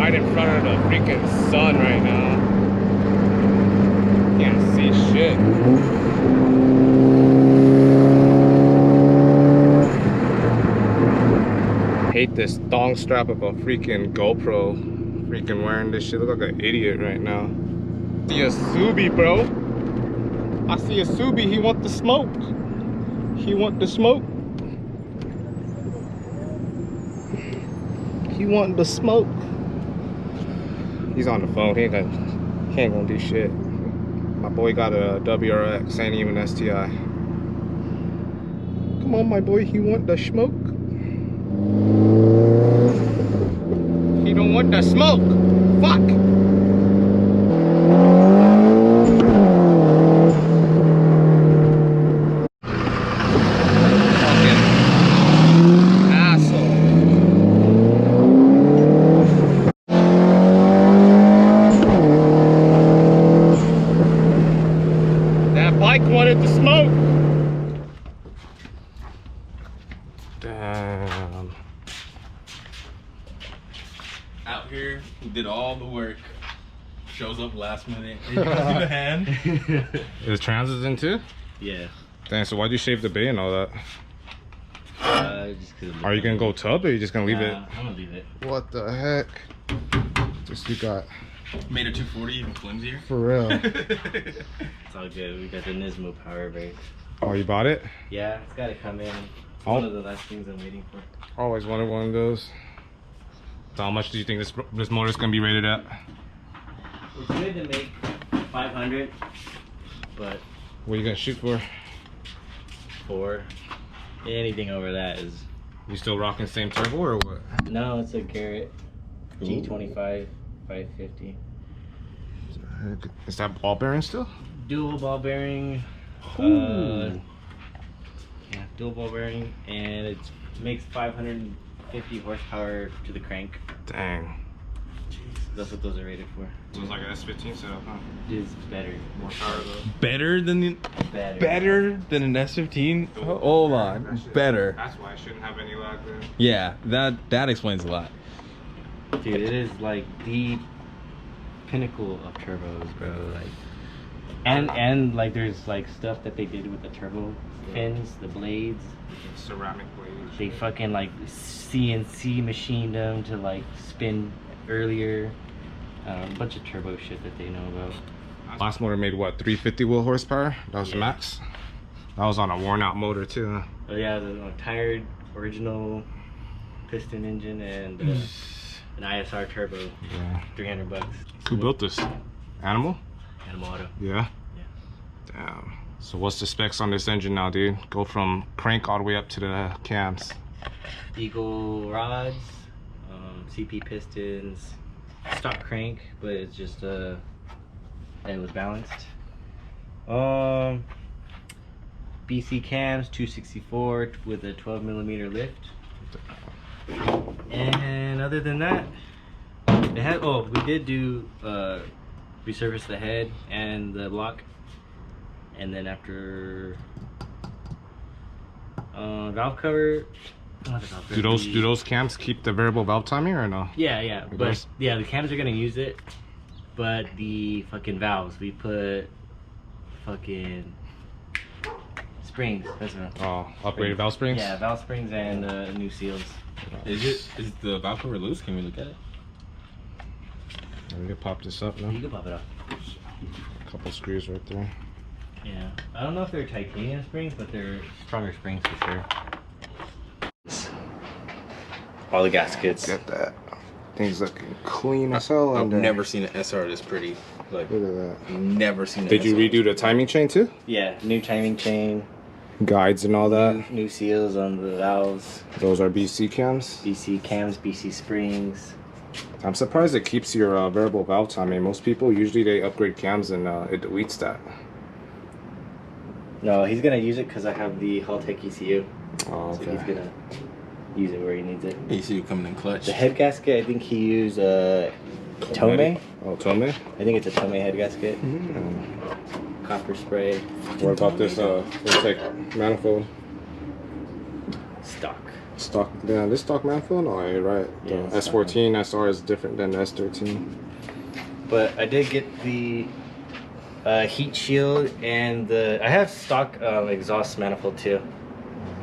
right in front of the freaking sun right now. Can't see shit. Hate this thong strap of a freaking GoPro. Freaking wearing this shit. Look like an idiot right now. See a Subi, bro. I see a Subi. He want the smoke. He want the smoke. He want the smoke. He's on the phone. He ain't gonna do shit. My boy got a WRX. Ain't even STI. Come on, my boy. He want the smoke. He don't want the smoke. Fuck. Fucking asshole. That bike wanted the smoke. Damn. Out here, who did all the work, shows up last minute. Hey, you guys give a hand? Is transits in too? Yeah. Damn, so why'd you shave the bay and all that? Just cause Are you gonna go tub or are you just gonna leave it? I'm gonna leave it. What the heck? Just you got Made a 240 even flimsier. for real. It's all good. We got the Nismo power brake. Oh, you bought it? Yeah, it's gotta come in. It's Oh. one of the last things I'm waiting for. Always wanted one of those. So how much do you think this motor's gonna be rated at? It's good to make 500, but What are you gonna shoot for? anything over that is... You still rocking same turbo or what? No, it's a Garrett G25 550. Is that ball bearing still? Dual ball bearing. Ooh. Yeah, dual ball bearing, and it makes 550 horsepower to the crank. Dang. That's what those are rated for. So it's like an S15 setup, huh? It is better. More power though. Better than an S15? Oh, Hold on, better. That's why I shouldn't have any lag then. Yeah, that explains a lot. Dude, it is like the pinnacle of turbos, bro. Like, and like there's like stuff that they did with the turbo fins, the blades. Ceramic blades. They fucking like CNC machined them to like spin earlier. A bunch of turbo shit that they know about. Last motor made what, 350 wheel horsepower? That was the Yeah. max? That was on a worn out motor too, huh? Oh yeah, the tired original piston engine and an ISR turbo. Yeah. $300. Who built this? Animal? Animal Auto. Yeah? Yeah. Damn. So what's the specs on this engine now, dude? Go from crank all the way up to the cams. Eagle rods, CP pistons, stock crank, but it's just it was balanced. BC cams 264 with a 12mm lift. And other than that, it had, we did do resurface the head and the block, and then after valve cover. Do those cams keep the variable valve timing or no? Yeah, but does? yeah, the cams are gonna use it, but the fucking valves, we put fucking springs. That's what. Oh, upgraded valve springs? Yeah, valve springs and new seals. Is the valve cover loose? Can we look at it? We can pop this up now. You can pop it off. A couple screws right there. Yeah, I don't know if they're titanium springs, but they're stronger springs for sure. All the gaskets. Get that. Things looking clean as hell. I've under. never seen an SR this pretty. Like, Look at that. never seen. Did you redo the timing chain too? Yeah, new timing chain, Guides and all that. new seals on the valves, Those are BC cams. BC cams, BC springs. I'm surprised it keeps your variable valve timing. Most people usually they upgrade cams and it deletes that. No, he's gonna use it because I have the Haltech ECU. Oh, So okay. he's gonna use it where he needs it. You see you coming in clutch. The head gasket, I think he used Tomei. Oh, Tomei? I think it's a Tomei head gasket. Copper spray. What about this intake manifold? Stock. Stock, yeah, this stock manifold? No, you're right. The Yeah, S14 SR is different than the S13. But I did get the heat shield and I have stock exhaust manifold too.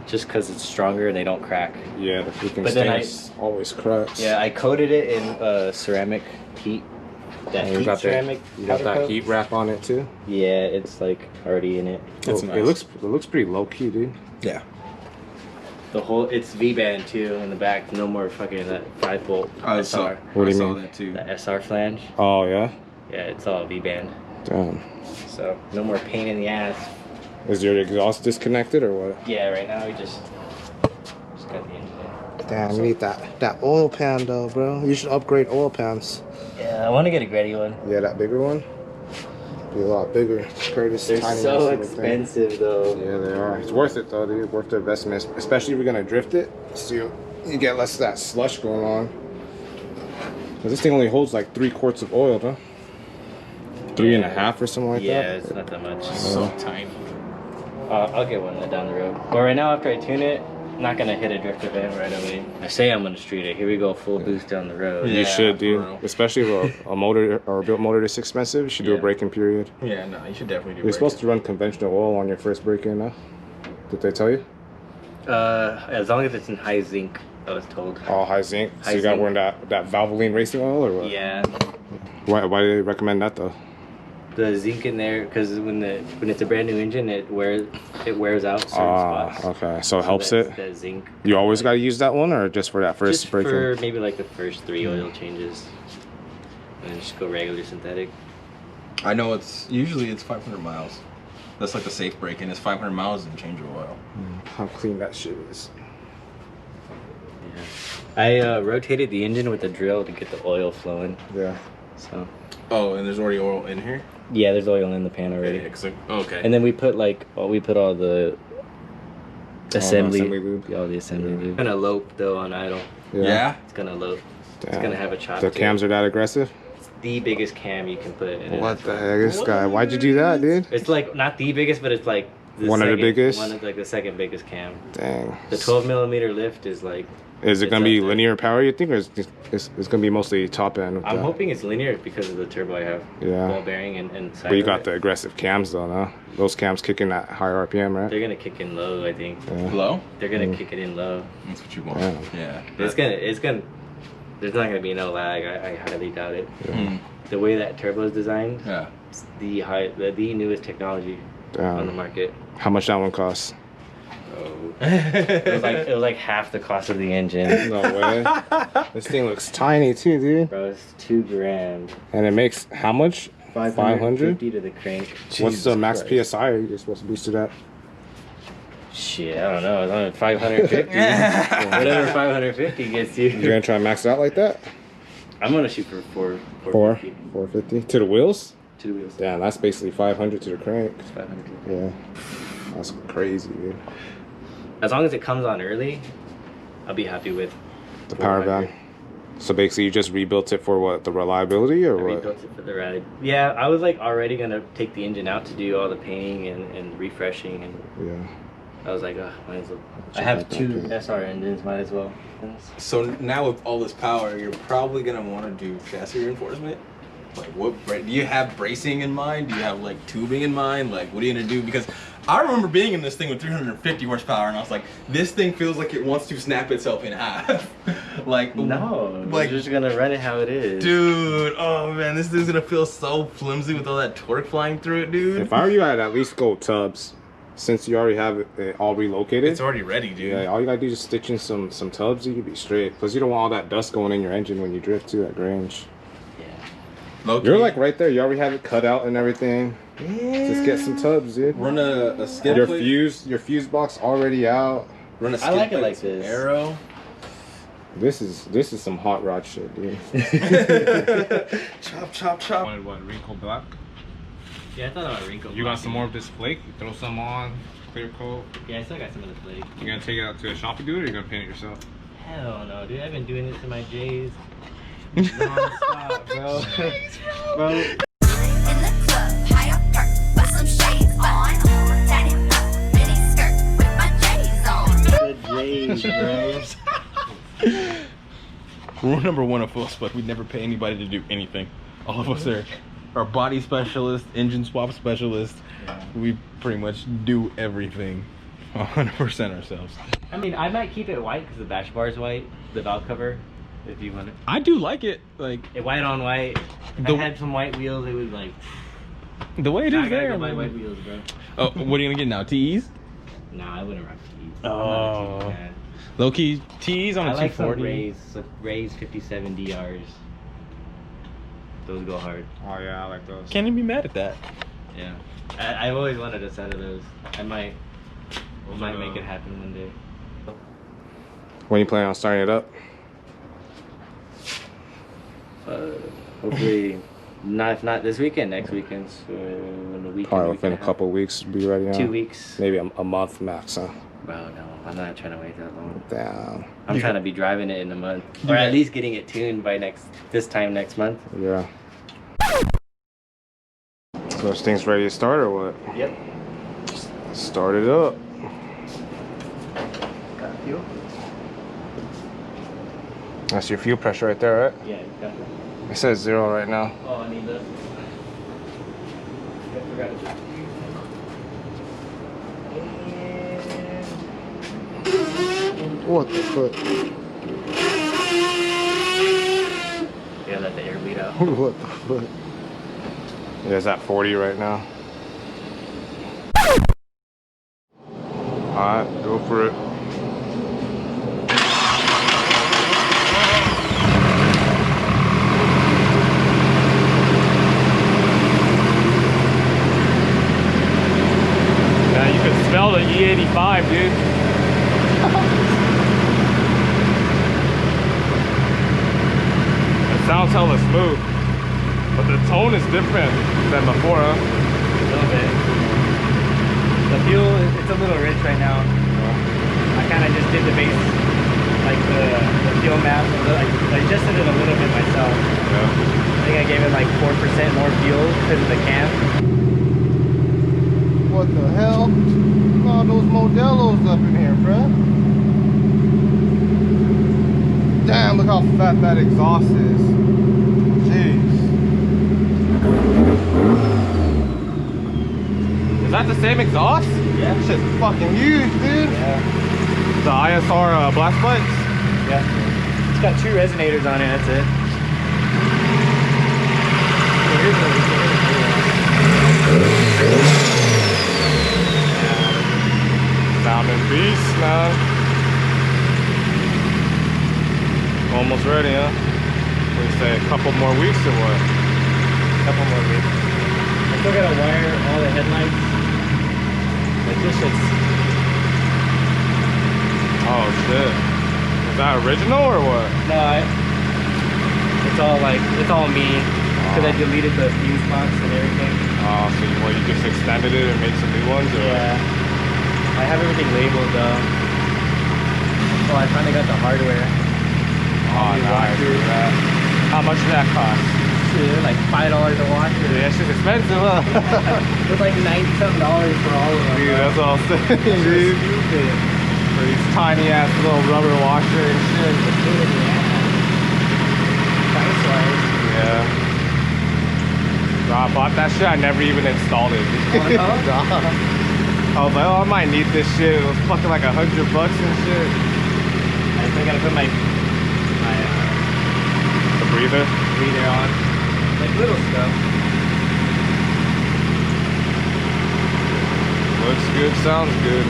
Just because it's stronger and they don't crack. Yeah, the freaking But then stains always cracks. Yeah, I coated it in ceramic heat. That And heat ceramic. you got that coat. heat wrap on it too? Yeah, it's like already in it. It's It looks pretty low key, dude. Yeah. The whole, it's V-band too in the back. No more fucking that 5-volt SR. What do you I saw mean? that too. The SR flange. Oh yeah? Yeah, it's all V-band. Damn. So no more pain in the ass. Is your exhaust disconnected or what? Yeah, right now we just got the engine in. Damn, you need that oil pan though, bro. You should upgrade oil pans. Yeah, I want to get a Gretty one. Yeah, that bigger one. Be a lot bigger. Curtis, They're tiny so ass little thing. expensive though. Yeah, they are. It's worth it though, dude. Worth the investment, especially if you're gonna drift it. So you get less of that slush going on. Cause this thing only holds like 3 quarts of oil, huh? 3.5 or something like Yeah, that. it's not that much. So tiny. I'll get one down the road. But right now, after I tune it, I'm not gonna hit a drift event right away. I say I'm gonna street it. Here we go, full boost down the road. Yeah. You should, dude. for real. Especially if a motor or a built motor is expensive, you should do a Yeah. braking period. Yeah, no, you should definitely do. You're supposed to run conventional oil on your first break-in, huh? Did they tell you? As long as it's in high zinc, I was told. Oh, high zinc. So High you got zinc. wearing that Valvoline racing oil or what? Yeah, Why do they recommend that though? the zinc in there, because when it's a brand new engine, it wears out certain spots. Okay. So it helps that's it. The zinc. You always got to use that one, or just for that first Just break-in? for maybe like the first 3 oil changes, and just go regular synthetic. I know it's 500 miles. That's like the safe break-in. It's 500 miles and change your oil. How clean that shit is. Yeah. I rotated the engine with a drill to get the oil flowing. Yeah. So Oh, and there's already oil in here. yeah, there's oil in the pan already. Okay. And then we put all the assembly, lube. all the assembly lube. It's gonna lope though on idle. Yeah. It's gonna lope. It's Damn. gonna have a chop. The to cams it. are that aggressive? It's the biggest cam you can put in it. What the heck, this guy? Why'd you do that, dude? It's like not the biggest, but it's like One of the biggest? One of like the second biggest cam. Dang. The 12mm lift is like. Is it it's gonna be up there. linear power, you think, or is it's gonna be mostly top end? With I'm that? hoping it's linear because of the turbo I have. Yeah. Ball bearing and side But you of got it. the aggressive cams though, no? Those cams kicking at high RPM, right? They're gonna kick in low, I think. Yeah. Low? They're gonna kick it in low. That's what you want. Yeah. Yeah. It's gonna. There's not gonna be no lag. I highly doubt it. Mm. The way that turbo is designed, Yeah. it's the newest technology on the Damn. market. How much that one costs? Oh. it was like half the cost of the engine. No way. This thing looks tiny too, dude. Bro, it's $2,000. And it makes how much? 500? 550 to the crank. What's the Jesus max Christ. PSI you're supposed to boost it at? Shit, I don't know. It's only 550. Whatever 550 gets you. You're gonna try and max it out like that? I'm gonna shoot for 450. 450 to the wheels? 2 wheels. Damn, that's basically 500 to the crank. It's 500. Yeah, that's crazy, dude. As long as it comes on early, I'll be happy with The power 400. van. So basically, you just rebuilt it for what? The reliability or I what? rebuilt it for the rally. Yeah, I was like already gonna take the engine out to do all the painting and refreshing, and Yeah. I was like, oh, might as well. I have 2 SR engines, might as well. So now with all this power, you're probably gonna want to do chassis reinforcement. Like, do you have bracing in mind? Do you have like tubing in mind? Like, what are you gonna do? Because I remember being in this thing with 350 horsepower, and I was like, this thing feels like it wants to snap itself in half. Like, No, like, we're just gonna run it how it is. dude, oh man, this thing's gonna feel so flimsy with all that torque flying through it, dude. If I were you, I'd at least go tubs, since you already have it all relocated. It's already ready, dude. Yeah, all you gotta do is just stitch in some tubs. You can be straight. Plus, you don't want all that dust going in your engine when you drift too at Grange. Yeah. Low-key, You're like right there. You already have it cut out and everything. yeah. Just get some tubs, dude. Run a skid Your plate. your fuse box already out. Run a skid I like it plate, like some this. Arrow. This is some hot rod shit, dude. Chop, chop, chop. Wanted what? Wrinkle black? Yeah, I thought about wrinkle. You got some more of this flake? You throw some on, clear coat. Yeah, I still got some of the flake. You gonna take it out to a shop and do it, or you gonna paint it yourself? Hell no, dude. I've been doing this in my J's. Non-stop, bro. Bro. In the club, high up skirt, with some shades on. Tatted up, mini skirt, with my J's on. The J's. bros. Rule number one of Full Spec: we never pay anybody to do anything. All of us are body specialists, engine swap specialists. Yeah. We pretty much do everything 100% ourselves. I mean, I might keep it white because the bash bar is white, the valve cover, if you want it. I do like it, like White on white. If I had some white wheels, it would like. the way it I is gotta there. go buy Man. white wheels, bro. Oh, what are you gonna get now? TEs? Nah, I wouldn't rock T's. Oh. Low key TEs on a I like some 240. Rays 57 DRs. Those go hard. Oh yeah, I like those. Can't even be mad at that. Yeah. I've always wanted a set of those. I might make it happen one day. When you planning on starting it up? Hopefully, if not this weekend, next weekend. So when the weekend. Probably within a couple of weeks, be ready now. 2 weeks. Maybe a month max, huh? Bro, no, I'm not trying to wait that long. Damn. I'm trying to be driving it in a month, or at least getting it tuned by this time next month. Yeah. Those things ready to start or what? Yep. Start it up. Got fuel? That's your fuel pressure right there, right? Yeah, got it. It says 0 right now. Oh, I need this. I forgot it. What the fuck? Yeah, let the air bleed out. What the fuck? Yeah, it's at 40 right now. Alright, go for it. Now you can smell the E85, dude. It sounds hella smooth, but the tone is different than before, huh? A little bit. The fuel, it's a little rich right now. I kind of just did the base, like the fuel map. I adjusted it a little bit myself. Yeah. I think I gave it like 4% more fuel because of the cam. What the hell? All those Modelos up in here, bruh. Damn, look how fat that exhaust is. Jeez. Is that the same exhaust? Yeah. That shit's fucking huge, dude. Yeah. The ISR blast plates? Yeah. It's got 2 resonators on it, that's it. Sounding beast, man. Almost ready, huh? What do you say, a couple more weeks or what? Couple more weeks. I still gotta wire all the headlights. Like this shit's. Oh shit. Is that original or what? No, it's all me. Because I deleted the fuse box and everything. Oh, so you just extended it and made some new ones? Or? Yeah. I have everything labeled though. Oh, I finally got the hardware. Oh, nice. Yeah. How much did that cost? Shit, like $5 a washer. Yeah, that shit's expensive, huh? It was like $90-something for all of them. Dude, bro. that's all I'm saying, dude. Stupid. For these tiny ass little rubber washer and shit. Price-wise. Yeah. No, I bought that shit, I never even installed it. Oh, no? I was like, oh, I might need this shit. It was fucking like $100 and shit. I still gotta put my The breather. breather on. Like little stuff. Looks good, sounds good.